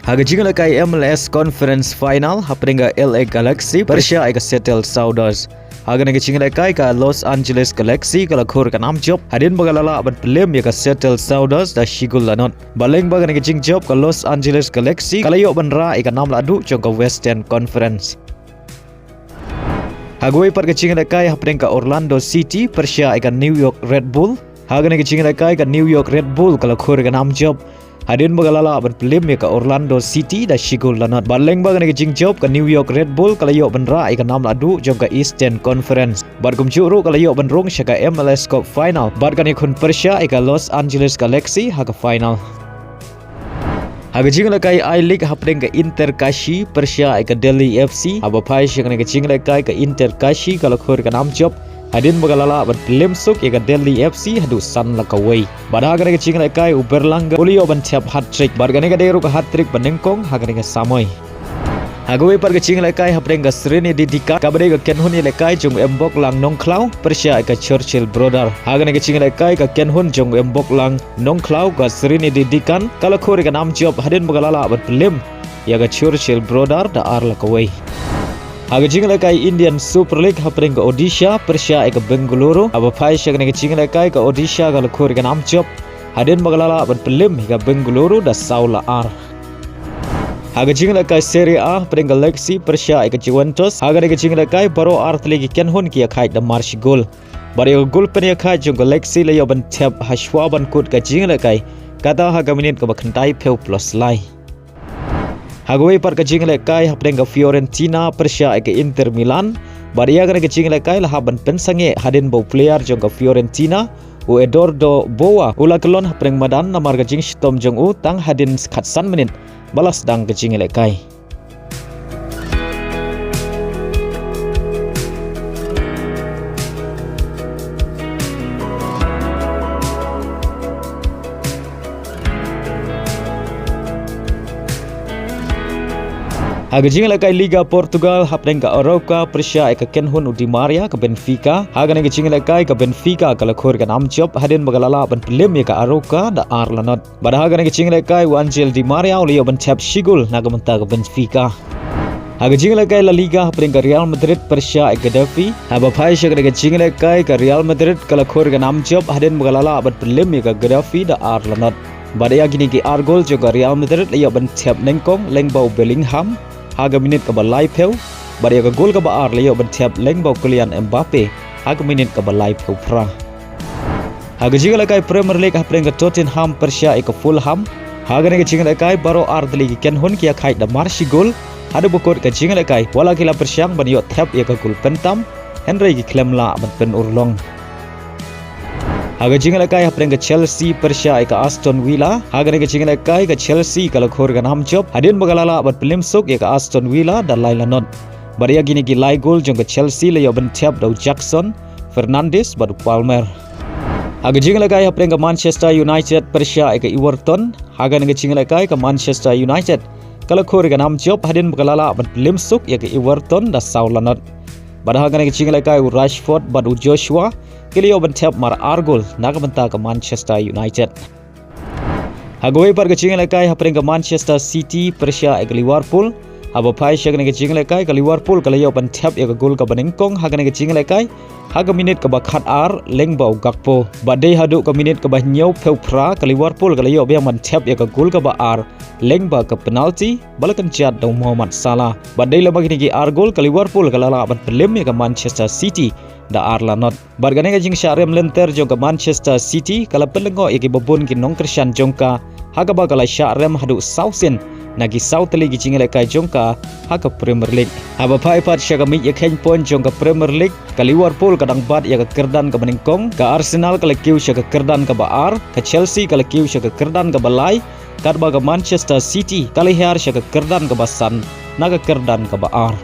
Haga jingle kai MLS Conference Final haprenga LA Galaxy Persia ika settle Sounders. Haga nega jingle kai ka Los Angeles Galaxy kala khur ka nam job hadin bagalala aban Liem ika settle Sounders da shigul lanot. Baleng baga nega jing job ka Los Angeles Galaxy kala yo banra ika nam ladu jong ka Western Conference. Hagoi par ka jingle kai haprenga Orlando City Persia ika New York Red Bull. Haga nega jingle kai ka New York Red Bull kala khur ka nam job hadin bagalala aban Liem ka Orlando City da shigul lanot. Baleng baga nega jing job ka New York Red Bull kala yo banra ika nam ladu jong ka Eastern Conference. Bar kum juru kala yo banrong syaka MLS Cup Final. Bar kan ikun Persia ika Los Angeles Galaxy haga final. Haga jingle kai I-League hapdeng ka Inter Kashi Persia ika Delhi FC. Haba pai syaka nega jingle kai ka Inter Kashi kala khur ka nam job hadin bagalala aban Liem suk ika Delhi FC Haduh san lakaway. Bada haga nega jingle kai uberlangga ulio ban Thep hat-trick. Bar ganega deru ka hat-trick banengkong haga nega samoi. Hagoi par ka jingle kai hapdeng ka Sreni Didika kabade ka Kenhun ile kai jong embok lang nong klau Persia ika Churchill Brother. Haga nega jingle kai ka Kenhun jong embok lang nong klau ka Sreni Didikan kala khur ka nam job hadin bagalala aban Liem ya ka Churchill Brother da ar lakaway. Haga jingle kai Indian Super League hapdeng ka Odisha Persia ika Bengaluru. Aba pai syaka nega jingle kai ka Odisha kala khur ka nam job hadin bagalala aban Liem ika Bengaluru da saula ar. Haga jingle kai Serie A hapdeng ka Lexi Persia ika Juventus. Haga nega jingle kai baro ar lagi Kenhun kia khai da marsh goal. Bari ka goal penia khai jong ka Lexi layo ban Thep hashwa ban kut ka jingle kai kata haga minit ka bakhantai peu plus lai. Hagoi par ka jingle kai hapdeng ka Fiorentina Persia ika Inter Milan. Bari haga nega jingle kai lahaban pensange hadin bau player jong ka Fiorentina u Eduardo Boa ula kelon hapdeng madan namar ka jing stom jong u tang hadin khatsan menit balas dang ka jingle kai. Haga jingle kai Liga Portugal hapdeng ka Arauca Persia ika Kenhun Di Maria ka Benfica. Haga nega jingle kai ka Benfica kala khur ka nam job hadin bagalala ban Liem ka Arauca da ar lanot. Bada haga nega jingle kai Angel Di Maria ulio ban Thep shigul naga menta ka Benfica. Haga jingle kai La Liga hapdeng ka Real Madrid Persia ika Defi. Haba pai syaka nega jingle kai ka Real Madrid kala khur ka nam job hadin bagalala ban Liem ka Defi da ar lanot. Bada ya gini ki ar gol juga Real Madrid lio ban Thep nengkong lengbau Bellingham. Haga minit ka balai peu bari ka gol ka ba ar layo ban Thep lengbau Kylian Mbappe haga minit ka balai peu pra. Haga jingle kai Premier League hapdeng ka Tottenham Persia ika Fulham. Haga nega jingle kai baro ar lagi Kenhun kia khai da marshi gol hada bukut ka jingle kai wala kila persiang ban yo Thep ya ka gol pentam Henry ki klemla ban pen urlong. Haga jingle kai hapdeng ka Chelsea Persia ika Aston Villa. Haga nega jingle kai ka Chelsea kala khur ka nam job hadin bagalala abat Liem suk ika Aston Villa da lai lanot. Bari ya gini ki lai gol jong ka Chelsea layo ban Thep dau Jackson Fernandes badu Palmer. Haga jingle kai hapdeng ka Manchester United Persia ika Everton. Haga nega jingle kai ka Manchester United kala khur ka nam job hadin bagalala abat Liem suk ika Everton da sau lanot. Bada haga nega jingle kai Rashford badu Joshua Kelio ban Thep mar argol naga benta ka Manchester United. Hagoi par ka jingle kai hapdeng ka Manchester City Persia ika Liverpool. Haba pai syaka nega jingle kai ka Liverpool kalayo ban Thep ya ka gol ka banengkong haga nega jingle kai haga minit ka bakhat ar lengbau Gakpo. Badai Haduh ka minit ka bah nyau peu pra ka Liverpool kalayo biang ban Thep ya ka gol ka ba ar lengba ka penalti balakan jat dau Muhammad Salah. Badai la bagi ni ar gol ka Liverpool kalala ban Liem ya ka Manchester City da ar lanot. Bargane ka jing syarem Lynter jong ka Manchester City kala pelengo iki babun ki nong Christian jongka haga ba kala syarem Haduh Sien nagi South League jingle kai jongka haga Premier League. Haba pai pat syaka mi ya khen point jongka Premier League ka Liverpool kadang bat ya ka kerdan ka meningkong ka Arsenal kala kiu syaka kerdan ka ba ar ka Chelsea kala kiu syaka kerdan ka balai kadba ka Manchester City kala hiar syaka kerdan ka basan naga kerdan ka ba ar.